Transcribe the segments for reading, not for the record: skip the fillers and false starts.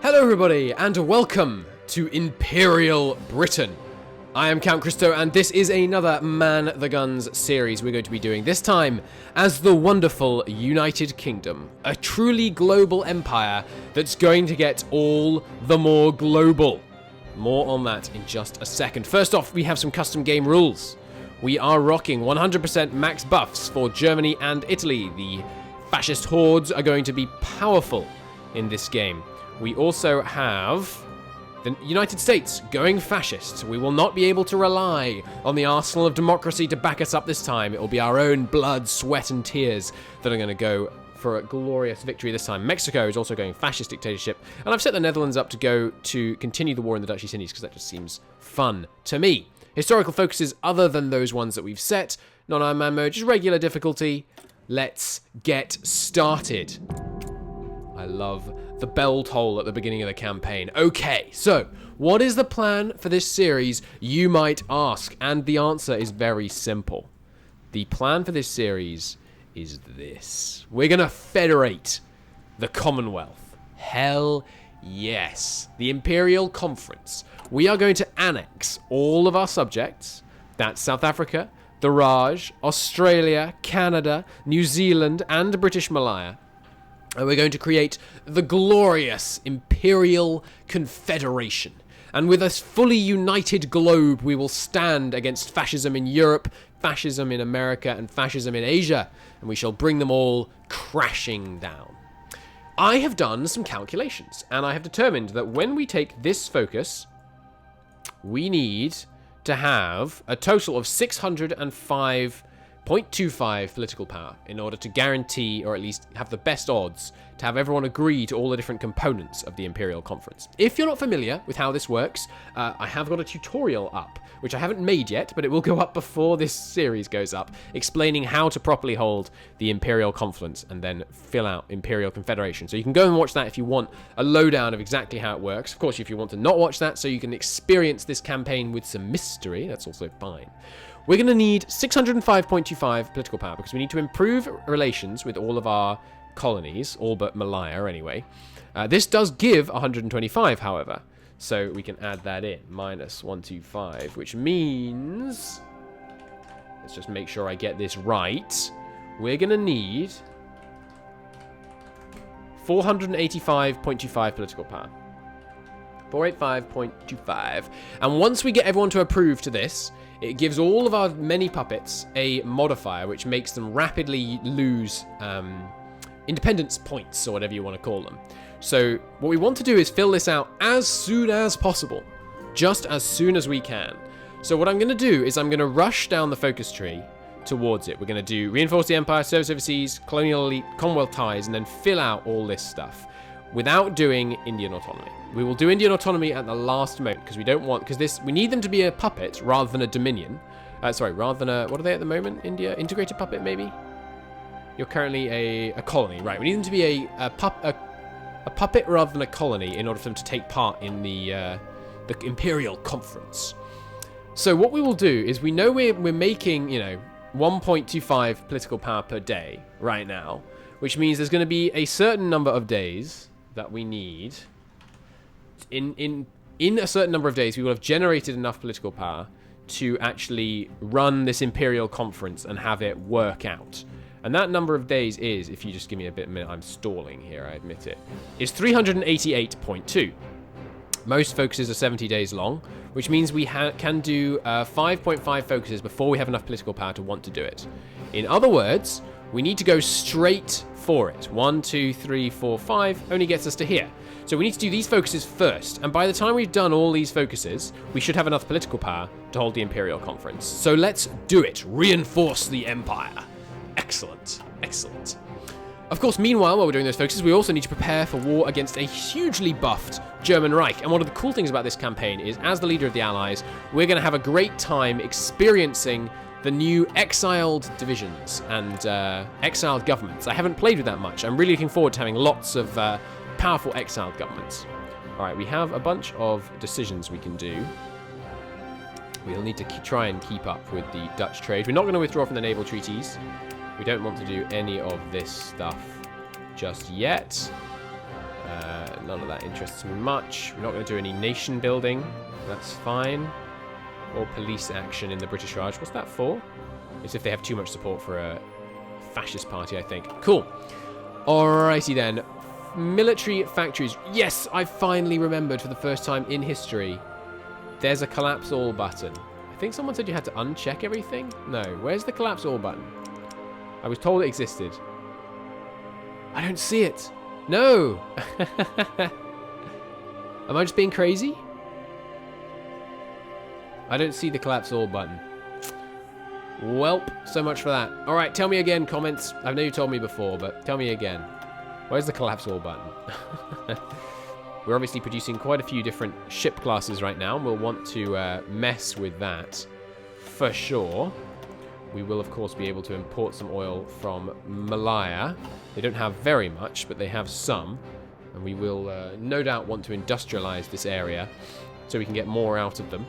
Hello everybody, and welcome to Imperial Britain. I am Count Christo, and this is another Man the Guns series we're going to be doing, this time as the wonderful United Kingdom, a truly global empire that's going to get all the more global. More on that in just a second. First off, we have some custom game rules. We are rocking 100% max buffs for Germany and Italy. The fascist hordes are going to be powerful in this game. We also have the United States going fascist. We will not be able to rely on the arsenal of democracy to back us up this time. It will be our own blood, sweat, and tears that are going to go for a glorious victory this time. Mexico is also going fascist dictatorship, and I've set the Netherlands up to go to continue the war in the Dutch East Indies because that just seems fun to me. Historical focuses other than those ones that we've set. Non-Iron Man mode, just regular difficulty. Let's get started. I love the bell toll at the beginning of the campaign. Okay, so what is the plan for this series, you might ask? And the answer is very simple. The plan for this series is this. We're going to federate the Commonwealth. Hell yes. The Imperial Conference. We are going to annex all of our subjects. That's South Africa, the Raj, Australia, Canada, New Zealand, and British Malaya. And we're going to create the glorious Imperial Confederation. And with a fully united globe, we will stand against fascism in Europe, fascism in America, and fascism in Asia. And we shall bring them all crashing down. I have done some calculations, and I have determined that when we take this focus, we need to have a total of 605.25 political power in order to guarantee, or at least have the best odds, to have everyone agree to all the different components of the Imperial Conference. If you're not familiar with how this works, I have got a tutorial up, which I haven't made yet, but it will go up before this series goes up, explaining how to properly hold the Imperial Conference and then fill out Imperial Confederation. So you can go and watch that if you want a lowdown of exactly how it works. Of course, if you want to not watch that so you can experience this campaign with some mystery, that's also fine. We're going to need 605.25 political power because we need to improve relations with all of our colonies, all but Malaya anyway. This does give 125, however, so we can add that in, minus 125, which means, let's just make sure I get this right, we're going to need 485.25 political power. 485.25. And once we get everyone to approve to this, it gives all of our many puppets a modifier which makes them rapidly lose independence points, or whatever you want to call them. So what we want to do is fill this out as soon as possible, just as soon as we can. So what I'm going to do is I'm going to rush down the focus tree towards it. We're going to do reinforce the empire, service overseas, colonial elite, commonwealth ties, and then fill out all this stuff without doing Indian autonomy. We will do Indian autonomy at the last moment because we don't want, we need them to be a puppet rather than a dominion. Rather than a, what are they at the moment? India? Integrated puppet, maybe? You're currently a colony, right? We need them to be a puppet rather than a colony in order for them to take part in the Imperial Conference. So what we will do is we know we're making, 1.25 political power per day right now, which means there's going to be a certain number of days that we need. In a certain number of days, we will have generated enough political power to actually run this Imperial Conference and have it work out. And that number of days is, if you just give me a minute, I'm stalling here, I admit it, is 388.2. Most focuses are 70 days long, which means we can do 5.5 focuses before we have enough political power to want to do it. In other words, we need to go straight for it. 1, 2, 3, 4, 5 only gets us to here. So we need to do these focuses first, and by the time we've done all these focuses, we should have enough political power to hold the Imperial Conference. So let's do it. Reinforce the empire. Excellent. Excellent. Of course, meanwhile, while we're doing those focuses, we also need to prepare for war against a hugely buffed German Reich. And one of the cool things about this campaign is, as the leader of the Allies, we're going to have a great time experiencing the new exiled divisions and exiled governments. I haven't played with that much. I'm really looking forward to having lots of powerful exiled governments. All right, we have a bunch of decisions we can do. We'll need to try and keep up with the Dutch trade. We're not going to withdraw from the naval treaties. We don't want to do any of this stuff just yet. None of that interests me much. We're not going to do any nation building. That's fine. Or police action in the British Raj. What's that for? It's if they have too much support for a fascist party, I think. Cool. Alrighty then. Military factories. Yes, I finally remembered for the first time in history. There's a collapse all button. I think someone said you had to uncheck everything. No, where's the collapse all button? I was told it existed. I don't see it. No. Am I just being crazy? I don't see the collapse all button. Welp, so much for that. All right, tell me again, comments. I know you told me before, but tell me again. Where's the collapse all button? We're obviously producing quite a few different ship classes right now, and we'll want to mess with that for sure. We will, of course, be able to import some oil from Malaya. They don't have very much, but they have some. And we will no doubt want to industrialize this area so we can get more out of them.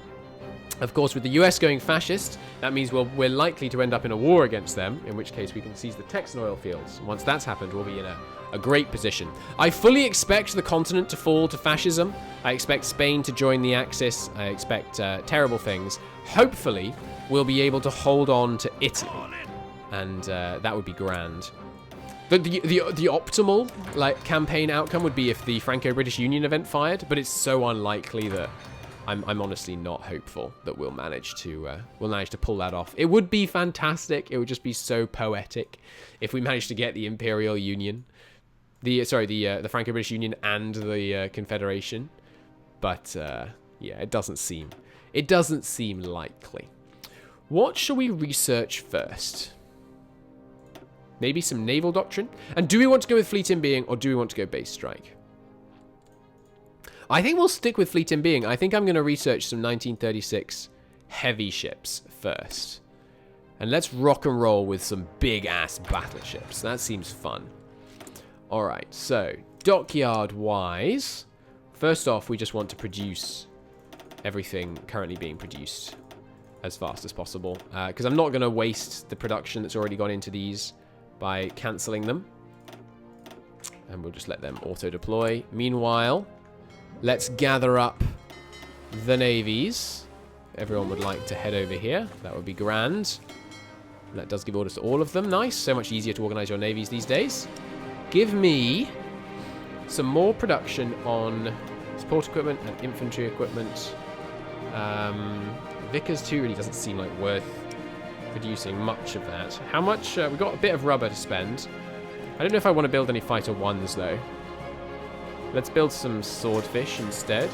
Of course, with the US going fascist, that means we're likely to end up in a war against them, in which case we can seize the Texan oil fields. Once that's happened, we'll be in a great position. I fully expect the continent to fall to fascism. I expect Spain to join the Axis. I expect terrible things. Hopefully, we'll be able to hold on to Italy, and that would be grand. The optimal campaign outcome would be if the Franco-British Union event fired, but it's so unlikely that I'm honestly not hopeful that we'll manage to pull that off. It would be fantastic. It would just be so poetic if we managed to get the Imperial Union, the Franco-British Union and the Confederation. But yeah, it doesn't seem likely. What shall we research first? Maybe some naval doctrine? And do we want to go with fleet in being, or do we want to go base strike? I think we'll stick with fleet in being. I think I'm going to research some 1936 heavy ships first. And let's rock and roll with some big-ass battleships. That seems fun. Alright, so dockyard-wise, first off, we just want to produce everything currently being produced as fast as possible. Because I'm not going to waste the production that's already gone into these by cancelling them. And we'll just let them auto-deploy. Meanwhile, let's gather up the navies. Everyone would like to head over here. That would be grand. And that does give orders to all of them. Nice. So much easier to organize your navies these days. Give me some more production on support equipment and infantry equipment. Vickers 2 really doesn't seem like worth producing much of that. How much? We've got a bit of rubber to spend. I don't know if I want to build any fighter ones though. Let's build some swordfish instead.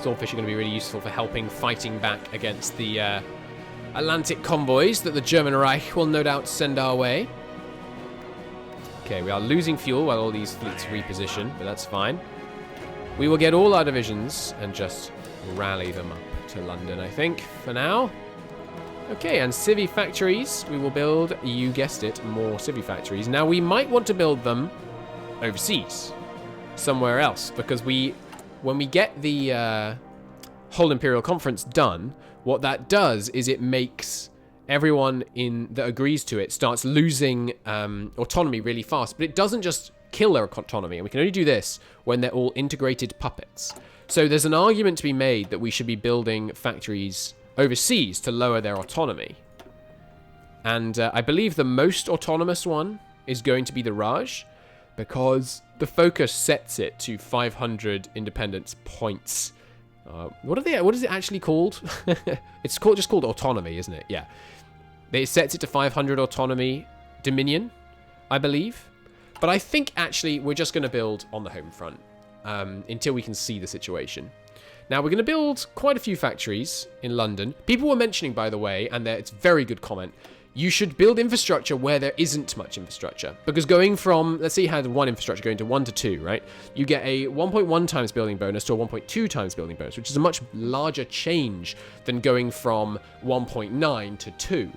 Swordfish are going to be really useful for fighting back against the Atlantic convoys that the German Reich will no doubt send our way. Okay, we are losing fuel while all these fleets reposition, but that's fine. We will get all our divisions and just rally them up to London, I think, for now. Okay, and civvy factories. We will build, you guessed it, more civvy factories. Now, we might want to build them overseas, somewhere else, because when we get the whole Imperial Conference done, what that does is it makes everyone that agrees to it starts losing autonomy really fast. But it doesn't just kill their autonomy, and we can only do this when they're all integrated puppets. So there's an argument to be made that we should be building factories overseas to lower their autonomy. And I believe the most autonomous one is going to be the Raj, because the focus sets it to 500 independence points. What is it actually called? It's just called autonomy, isn't it? Yeah. It sets it to 500 autonomy dominion, I believe. But I think actually we're just going to build on the home front until we can see the situation. Now, we're going to build quite a few factories in London. People were mentioning, by the way, and it's a very good comment, you should build infrastructure where there isn't much infrastructure. Because going from, let's say you had one infrastructure going to 1 to 2, right? You get a 1.1 times building bonus to a 1.2 times building bonus, which is a much larger change than going from 1.9 to 2.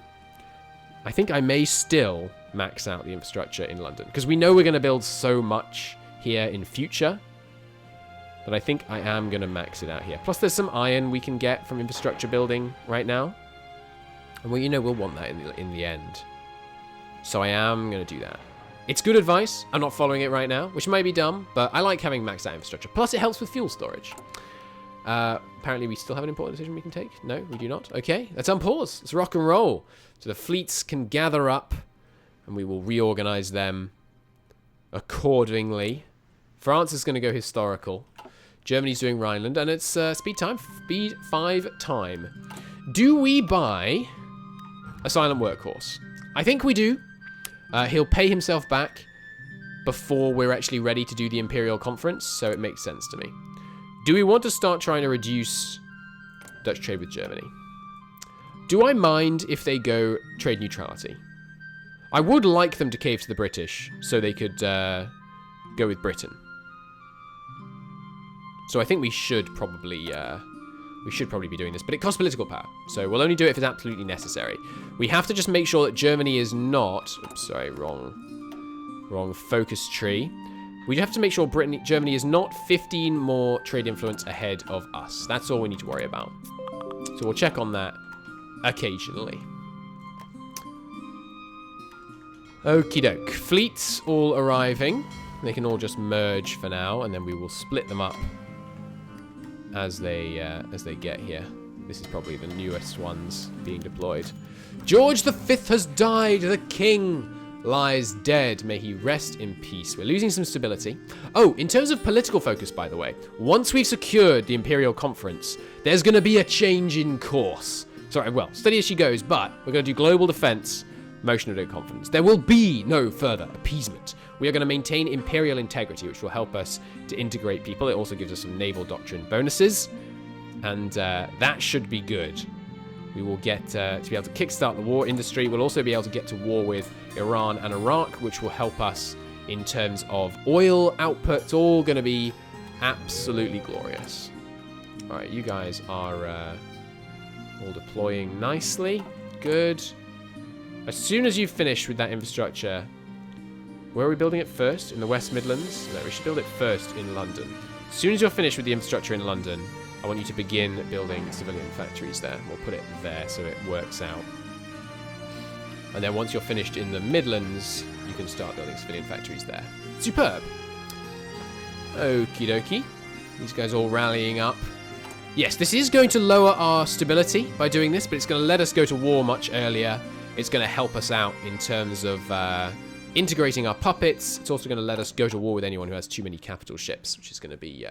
I think I may still max out the infrastructure in London, because we know we're going to build so much here in future that I think I am going to max it out here. Plus, there's some iron we can get from infrastructure building right now. And well, we'll want that in the end. So I am going to do that. It's good advice. I'm not following it right now, which might be dumb, but I like having maxed out infrastructure. Plus, it helps with fuel storage. Apparently, we still have an important decision we can take. No, we do not. Okay, let's unpause. Let's rock and roll. So the fleets can gather up, and we will reorganize them accordingly. France is going to go historical. Germany's doing Rhineland, and it's speed 5 time. Do we buy a silent workhorse? I think we do. He'll pay himself back before we're actually ready to do the Imperial conference, so it makes sense to me. Do we want to start trying to reduce Dutch trade with Germany? Do I mind if they go trade neutrality? I would like them to cave to the British so they could go with Britain. So I think we should probably be doing this, but it costs political power, so we'll only do it if it's absolutely necessary. We have to just make sure that Germany is not... Oops, sorry, wrong focus tree. We have to make sure Germany is not 15 more trade influence ahead of us. That's all we need to worry about. So we'll check on that occasionally. Okie doke. Fleets all arriving. They can all just merge for now, and then we will split them up as they get here. This is probably the newest ones being deployed. George V has died. The king lies dead. May he rest in peace. We're losing some stability. Oh, in terms of political focus, by the way, once we've secured the Imperial Conference, there's going to be a change in course. Sorry, well, steady as she goes, but we're going to do global defense, motion of no confidence. There will be no further appeasement. We are going to maintain imperial integrity, which will help us to integrate people. It also gives us some naval doctrine bonuses, and that should be good. We will get to be able to kickstart the war industry. We'll also be able to get to war with Iran and Iraq, which will help us in terms of oil output. It's all going to be absolutely glorious. All right, you guys are all deploying nicely. Good. As soon as you finish with that infrastructure, where are we building it first? In the West Midlands? No, we should build it first in London. As soon as you're finished with the infrastructure in London, I want you to begin building civilian factories there. We'll put it there so it works out. And then once you're finished in the Midlands, you can start building civilian factories there. Superb. Okie dokie. These guys all rallying up. Yes, this is going to lower our stability by doing this, but it's going to let us go to war much earlier. It's going to help us out in terms of integrating our puppets. It's also going to let us go to war with anyone who has too many capital ships, which is going to be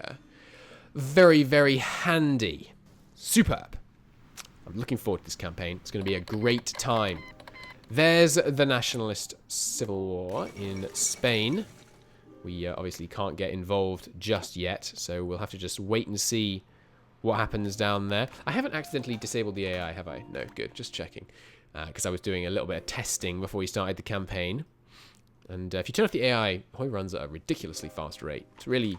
very, very handy. Superb. I'm looking forward to this campaign. It's going to be a great time. There's the nationalist civil war in Spain. We obviously can't get involved just yet, so we'll have to just wait and see what happens down there. I haven't accidentally disabled the AI, have I? No, good. Just checking. Because I was doing a little bit of testing before we started the campaign. And if you turn off the AI, Hoy runs at a ridiculously fast rate. It's really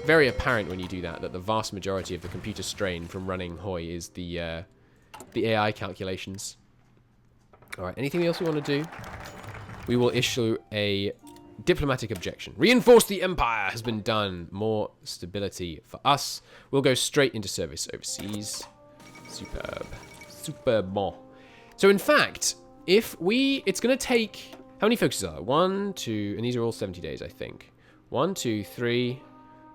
very apparent when you do that the vast majority of the computer strain from running Hoy is the AI calculations. All right, anything else we want to do? We will issue a diplomatic objection. Reinforce the empire has been done. More stability for us. We'll go straight into service overseas. Superb. Super bon. So in fact, if we... It's going to take... How many focuses are there? 1, 2... And these are all 70 days, I think. 1, 2, 3,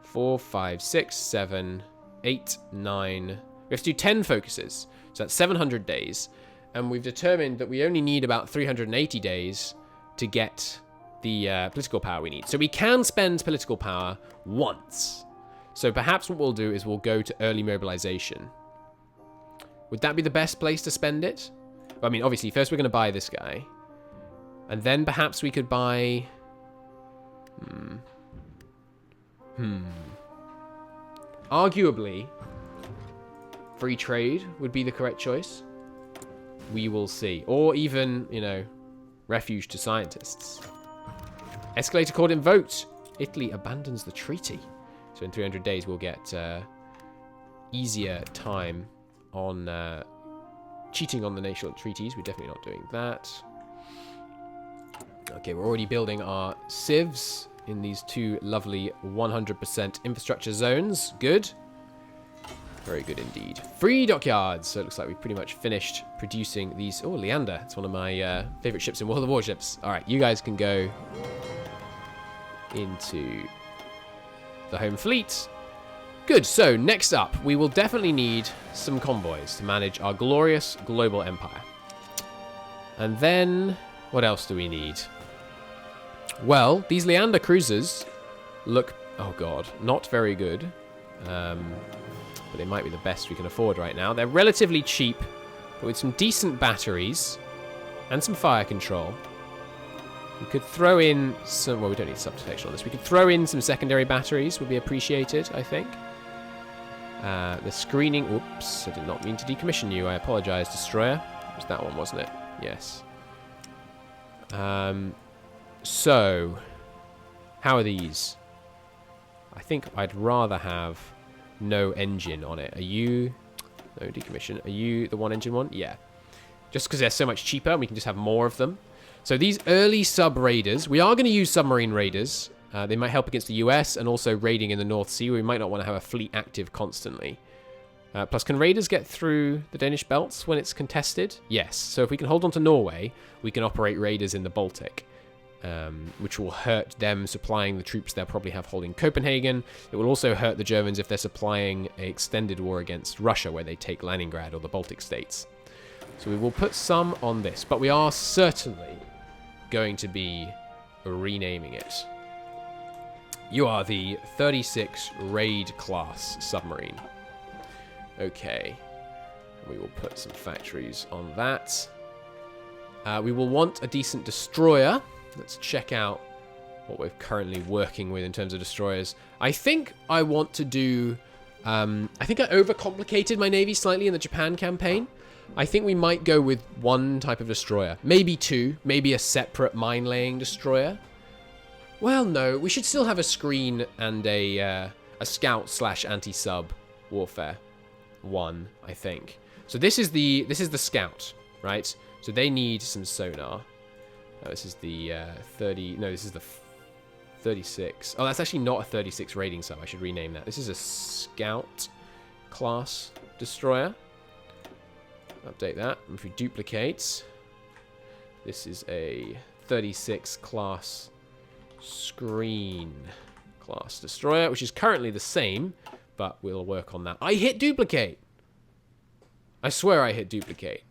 4, 5, 6, 7, 8, 9... We have to do 10 focuses. So that's 700 days. And we've determined that we only need about 380 days to get the political power we need. So we can spend political power once. So perhaps what we'll do is we'll go to early mobilization. Would that be the best place to spend it? I mean, obviously, first we're going to buy this guy. And then perhaps we could buy... Arguably, free trade would be the correct choice. We will see. Or even, you know, refuge to scientists. Escalator court invoked. Italy abandons the treaty. So in 300 days we'll get easier time on cheating on the national treaties. We're definitely not doing that. Okay, we're already building our civs in these two lovely 100% infrastructure zones. Good. Very good indeed. Free dockyards. So it looks like we've pretty much finished producing these. Oh, Leander. It's one of my favorite ships in World of Warships. All right, you guys can go into the home fleet. Good, so next up, we will definitely need some convoys to manage our glorious global empire. And then, what else do we need? Well, these Leander cruisers look, oh god, not very good. But they might be the best we can afford right now. They're relatively cheap, but with some decent batteries and some fire control. We could throw in some, well, we don't need sub-detection on this. We could throw in some secondary batteries, would be appreciated, I think. The screening, oops, I did not mean to decommission you. I apologize, destroyer. It was that one, wasn't it? Yes. So, how are these? I think I'd rather have no engine on it. Are you, no decommission, are you the one engine one? Yeah. Just because they're so much cheaper, we can just have more of them. So these early sub-raiders, we are going to use submarine raiders. They might help against the US and also raiding in the North Sea. We might not want to have a fleet active constantly. Plus, can raiders get through the Danish belts when it's contested? Yes. So if we can hold on to Norway, we can operate raiders in the Baltic, which will hurt them supplying the troops they'll probably have holding Copenhagen. It will also hurt the Germans if they're supplying an extended war against Russia, where they take Leningrad or the Baltic states. So we will put some on this, but we are certainly going to be renaming it. You are the 36 Raid class submarine. Okay. We will put some factories on that. We will want a decent destroyer. Let's check out what we're currently working with in terms of destroyers. I think I want to do... I think I overcomplicated my navy slightly in the Japan campaign. I think we might go with one type of destroyer. Maybe two. Maybe a separate mine-laying destroyer. Well, no. We should still have a screen and a scout/anti-sub warfare one, I think. So this is the scout, right? So they need some sonar. This is the 30... No, this is the 36. Oh, that's actually not a 36 raiding sub. I should rename that. This is a scout class destroyer. Update that. If we duplicate, this is a 36 class screen class destroyer, which is currently the same, but we'll work on that. I hit duplicate. I swear I hit duplicate.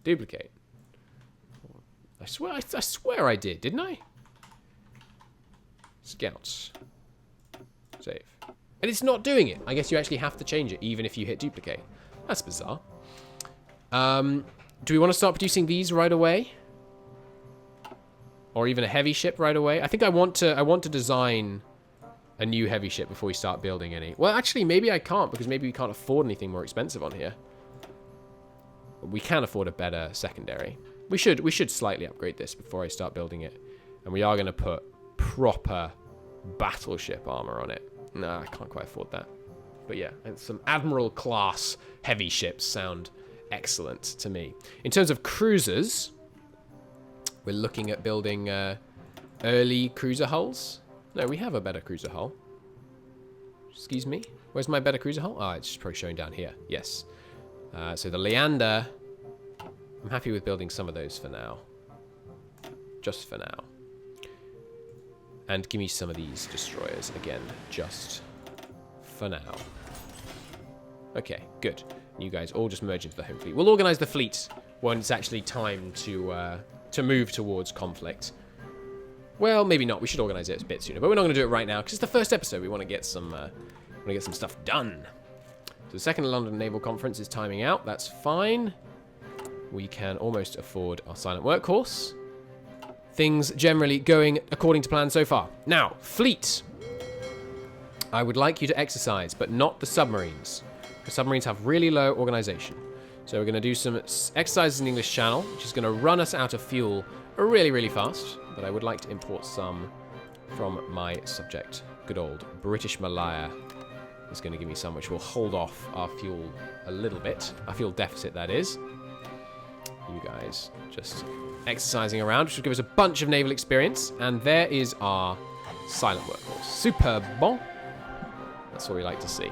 Duplicate. I swear I did, didn't I? Scouts. Save. And it's not doing it. I guess you actually have to change it, even if you hit duplicate. That's bizarre. Do we want to start producing these right away? Or even a heavy ship right away? I think I want to design a new heavy ship before we start building any. Well, actually, maybe I can't, because maybe we can't afford anything more expensive on here. We can afford a better secondary. We should slightly upgrade this before I start building it. And we are going to put proper battleship armor on it. Nah, I can't quite afford that. But yeah, and some Admiral class heavy ships sound excellent to me. In terms of cruisers, we're looking at building early cruiser hulls. No, we have a better cruiser hull. Excuse me? Where's my better cruiser hull? Oh, it's probably showing down here. Yes. So the Leander, I'm happy with building some of those for now. Just for now. And give me some of these destroyers again, just for now. Okay, good. You guys all just merge into the home fleet. We'll organize the fleet when it's actually time to move towards conflict. Well, maybe not. We should organize it a bit sooner, but we're not going to do it right now because it's the first episode. We want to get some stuff done. So the second London Naval Conference is timing out. That's fine. We can almost afford our silent workhorse. Things generally going according to plan so far. Now, fleet. I would like you to exercise, but not the submarines. The submarines have really low organization. So we're going to do some exercises in the English Channel, which is going to run us out of fuel really, really fast. But I would like to import some from my subject. Good old British Malaya is going to give me some, which will hold off our fuel a little bit. Our fuel deficit, that is. You guys just exercising around, which will give us a bunch of naval experience. And there is our silent workhorse. Super bon. That's what we like to see.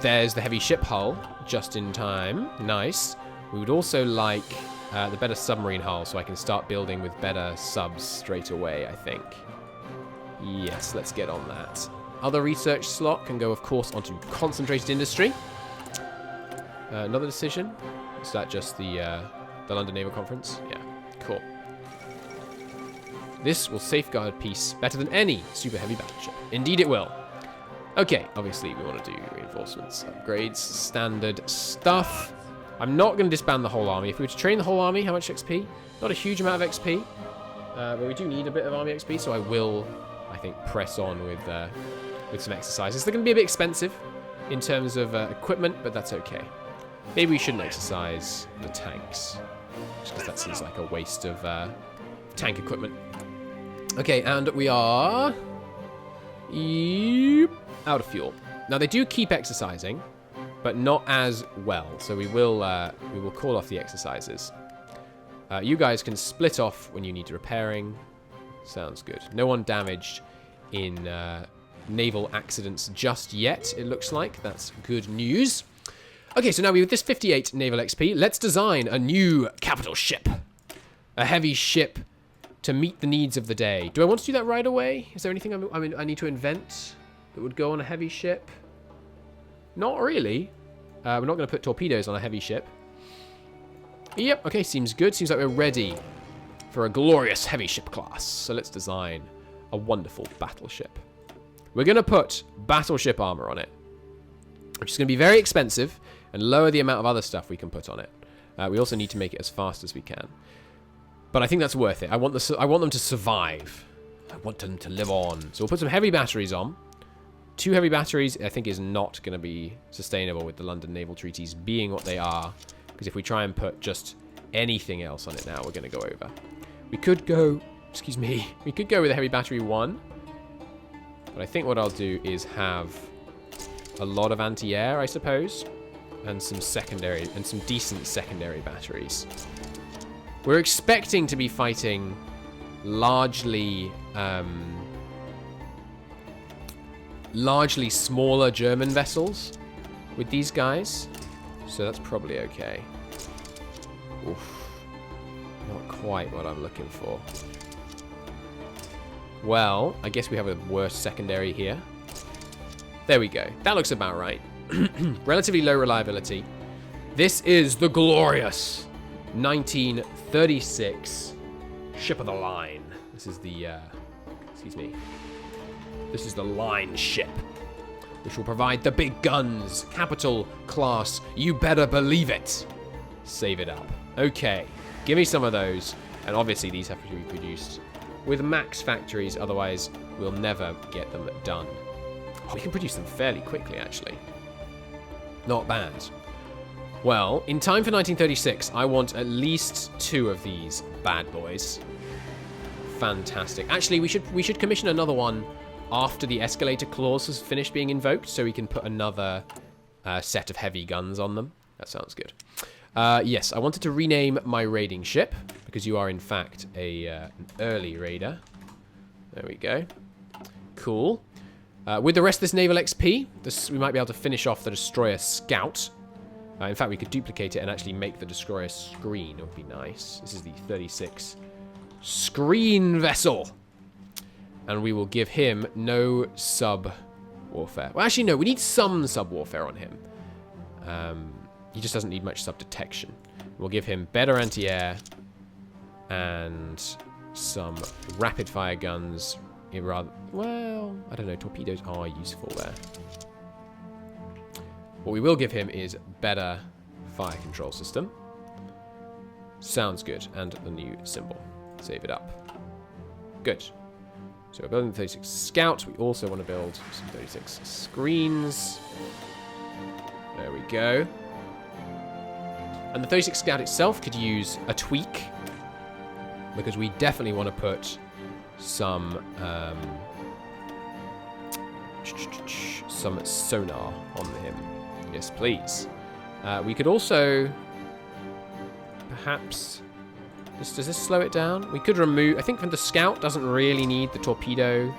There's the heavy ship hull, just in time. Nice. We would also like the better submarine hull, so I can start building with better subs straight away, I think. Yes, let's get on that. Other research slot can go, of course, onto concentrated industry. Another decision? Is that just the London Naval Conference? Yeah, cool. This will safeguard peace better than any super heavy battleship. Indeed it will. Okay, obviously we want to do reinforcements, upgrades, standard stuff. I'm not going to disband the whole army. If we were to train the whole army, how much XP? Not a huge amount of XP, but we do need a bit of army XP, so I will, I think, press on with some exercises. They're going to be a bit expensive in terms of equipment, but that's okay. Maybe we shouldn't exercise the tanks, just because that seems like a waste of tank equipment. Okay, and we are out of fuel. Now, they do keep exercising, but not as well. So we will call off the exercises. You guys can split off when you need repairing. Sounds good. No one damaged in naval accidents just yet, it looks like. That's good news. Okay, so now with this 58 naval XP, let's design a new capital ship. A heavy ship to meet the needs of the day. Do I want to do that right away? Is there anything I need to invent that would go on a heavy ship? Not really. We're not going to put torpedoes on a heavy ship. Yep, okay, seems good. Seems like we're ready for a glorious heavy ship class. So let's design a wonderful battleship. We're going to put battleship armor on it, which is going to be very expensive and lower the amount of other stuff we can put on it. We also need to make it as fast as we can. But I think that's worth it. I want them to survive. I want them to live on. So we'll put some heavy batteries on. 2 heavy batteries, I think, is not going to be sustainable with the London Naval Treaties being what they are. Because if we try and put just anything else on it now, we're going to go over. We could go... Excuse me. We could go with a heavy battery 1. But I think what I'll do is have a lot of anti-air, I suppose. And some secondary... And some decent secondary batteries. We're expecting to be fighting largely smaller German vessels with these guys, so that's probably okay. Oof. Not quite what I'm looking for. Well, I guess we have a worse secondary here. There we go. That looks about right. Relatively low reliability. This is the glorious 1936 ship of the line. This is the, excuse me. This is the line ship, which will provide the big guns, capital class. You better believe it. Save it up. Okay, give me some of those. And obviously these have to be produced with max factories, otherwise we'll never get them done. Oh, we can produce them fairly quickly, actually. Not bad. Well, in time for 1936, I want at least 2 of these bad boys. Fantastic. Actually, we should commission another one after the escalator clause has finished being invoked, so we can put another set of heavy guns on them. That sounds good. Yes, I wanted to rename my raiding ship, because you are, in fact, an early raider. There we go. Cool. With the rest of this naval XP, we might be able to finish off the destroyer scout. In fact, we could duplicate it and actually make the destroyer screen. It would be nice. This is the 36 screen vessel. And we will give him no sub-warfare. Well, actually, no. We need some sub-warfare on him. He just doesn't need much sub-detection. We'll give him better anti-air and some rapid-fire guns. Well, I don't know. Torpedoes are useful there. What we will give him is better fire control system. Sounds good. And the new symbol. Save it up. Good. So we're building the 36 Scout. We also want to build some 36 screens. There we go. And the 36 Scout itself could use a tweak, because we definitely want to put some sonar on him. Yes, please. We could also perhaps... Does this slow it down? We could remove... I think from the Scout doesn't really need the torpedo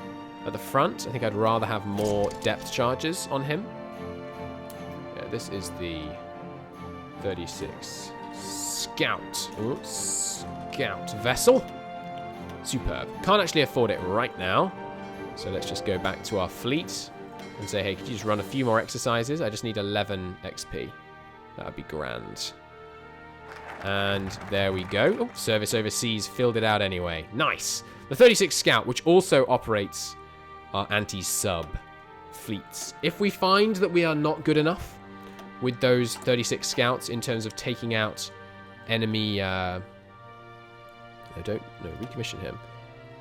at the front. I think I'd rather have more depth charges on him. Yeah, this is the 36 scout. Ooh, scout vessel. Superb. Can't actually afford it right now. So let's just go back to our fleet and say, hey, could you just run a few more exercises? I just need 11 XP. That would be grand. And there we go. Oh, service overseas filled it out anyway. Nice. The 36 Scout, which also operates our anti-sub fleets. If we find that we are not good enough with those 36 Scouts in terms of taking out enemy... recommission him.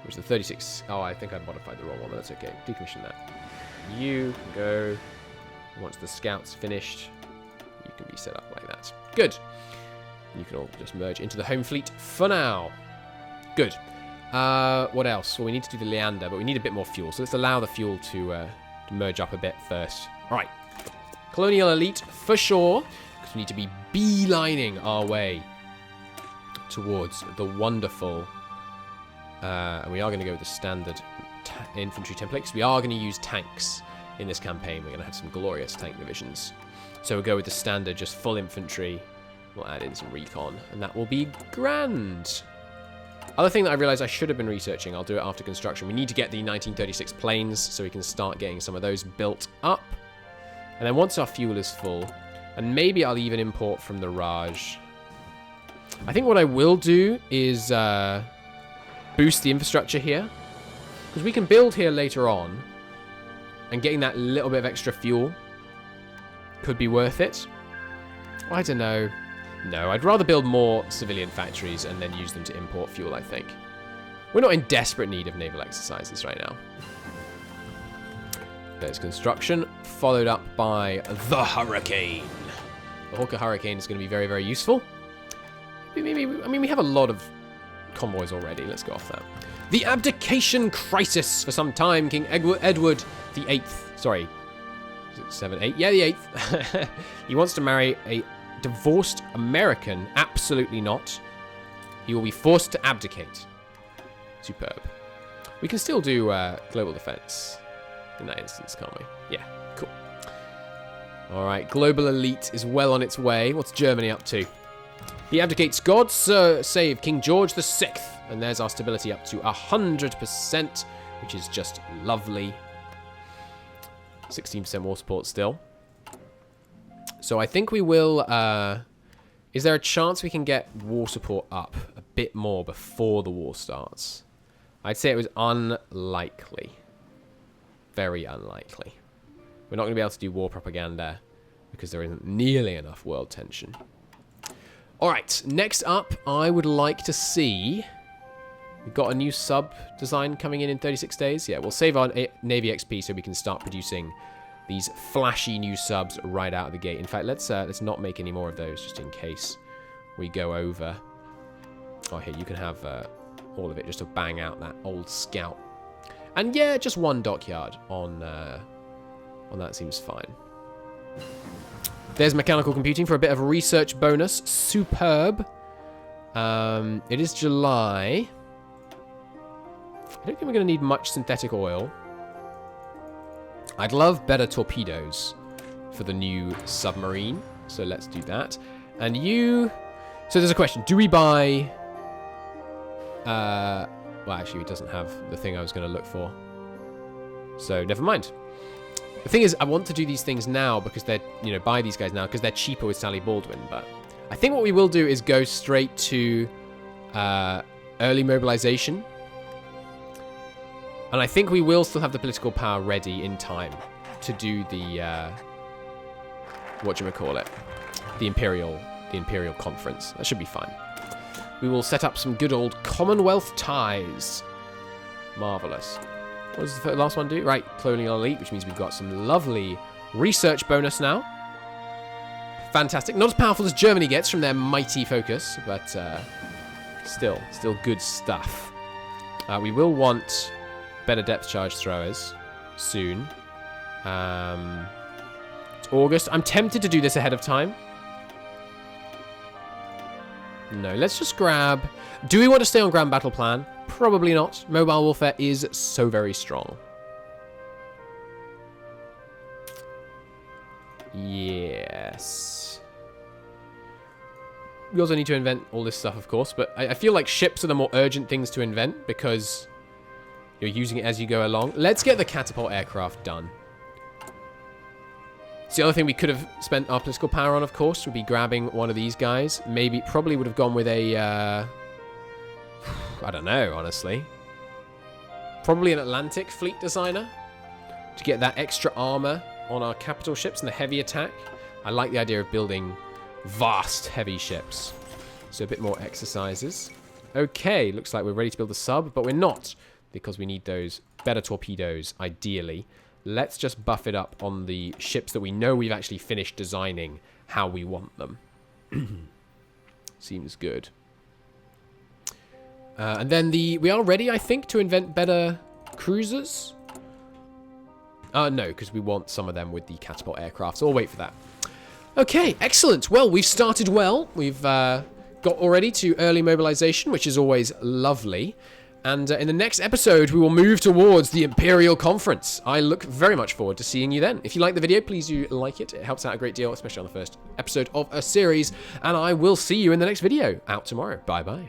Which is the 36... Oh, I think I modified the wrong one. That's okay. Decommission that. You can go. Once the Scout's finished, you can be set up like that. Good. You can all just merge into the home fleet for now. Good. What else? Well, we need to do the Leander, but we need a bit more fuel. So let's allow the fuel to merge up a bit first. All right. Colonial elite for sure, because we need to be beelining our way towards the wonderful... and we are going to go with the standard infantry template, because we are going to use tanks in this campaign. We're going to have some glorious tank divisions. So we'll go with the standard, just full infantry. We'll add in some recon, and that will be grand. Other thing that I realized I should have been researching, I'll do it after construction. We need to get the 1936 planes so we can start getting some of those built up. And then once our fuel is full, and maybe I'll even import from the Raj. I think what I will do is boost the infrastructure here, because we can build here later on, and getting that little bit of extra fuel could be worth it. I don't know. No, I'd rather build more civilian factories and then use them to import fuel, I think. We're not in desperate need of naval exercises right now. There's construction, followed up by the Hurricane. The Hawker Hurricane is going to be very, very useful. I mean, we have a lot of convoys already. Let's go off that. The abdication crisis for some time. King Edward the 8th. Sorry. Is it 7, 8? Yeah, the 8th. He wants to marry a divorced American. Absolutely not. He will be forced to abdicate. Superb. We can still do global defense in that instance, can't we? Yeah, cool. All right, global elite is well on its way. What's Germany up to? He abdicates. God save King George the 6th. And there's our stability up to 100%, which is just lovely. 16% war support still. So I think we will... is there a chance we can get war support up a bit more before the war starts? I'd say it was unlikely. Very unlikely. We're not going to be able to do war propaganda because there isn't nearly enough world tension. Alright, next up, I would like to see... We've got a new sub design coming in 36 days. Yeah, we'll save our Navy XP so we can start producing these flashy new subs right out of the gate. In fact, let's not make any more of those just in case we go over. Oh, here, you can have all of it just to bang out that old scout. And yeah, just one dockyard on that seems fine. There's mechanical computing for a bit of a research bonus. Superb. It is July. I don't think we're going to need much synthetic oil. I'd love better torpedoes for the new submarine. So let's do that. And you... So there's a question. Do we buy... well, actually, it doesn't have the thing I was going to look for. So never mind. The thing is, I want to do these things now because they're, you know, buy these guys now because they're cheaper with Sally Baldwin. But I think what we will do is go straight to early mobilization. And I think we will still have the political power ready in time to do the, whatchamacallit, the Imperial conference. That should be fine. We will set up some good old commonwealth ties. Marvelous. What does the last one do? Right, colonial elite, which means we've got some lovely research bonus now. Fantastic. Not as powerful as Germany gets from their mighty focus, but still good stuff. We will want better depth charge throwers soon. It's August. I'm tempted to do this ahead of time. No, let's just grab... Do we want to stay on ground battle plan? Probably not. Mobile warfare is so very strong. Yes. we also need to invent all this stuff, of course, but I feel like ships are the more urgent things to invent because you're using it as you go along. Let's get the catapult aircraft done. So the other thing we could have spent our political power on, of course, would be grabbing one of these guys. Maybe, probably would have gone with a, I don't know, honestly. Probably an Atlantic fleet designer to get that extra armor on our capital ships and the heavy attack. I like the idea of building vast heavy ships. So a bit more exercises. Okay, looks like we're ready to build a sub, but we're not because we need those better torpedoes, ideally. Let's just buff it up on the ships that we know we've actually finished designing how we want them. Seems good. And then we are ready, I think, to invent better cruisers. No, because we want some of them with the catapult aircraft, so we'll wait for that. Okay, excellent. Well, we've started well. We've got already to early mobilization, which is always lovely. And in the next episode, we will move towards the Imperial Conference. I look very much forward to seeing you then. If you like the video, please do like it. It helps out a great deal, especially on the first episode of a series. And I will see you in the next video out tomorrow. Bye-bye.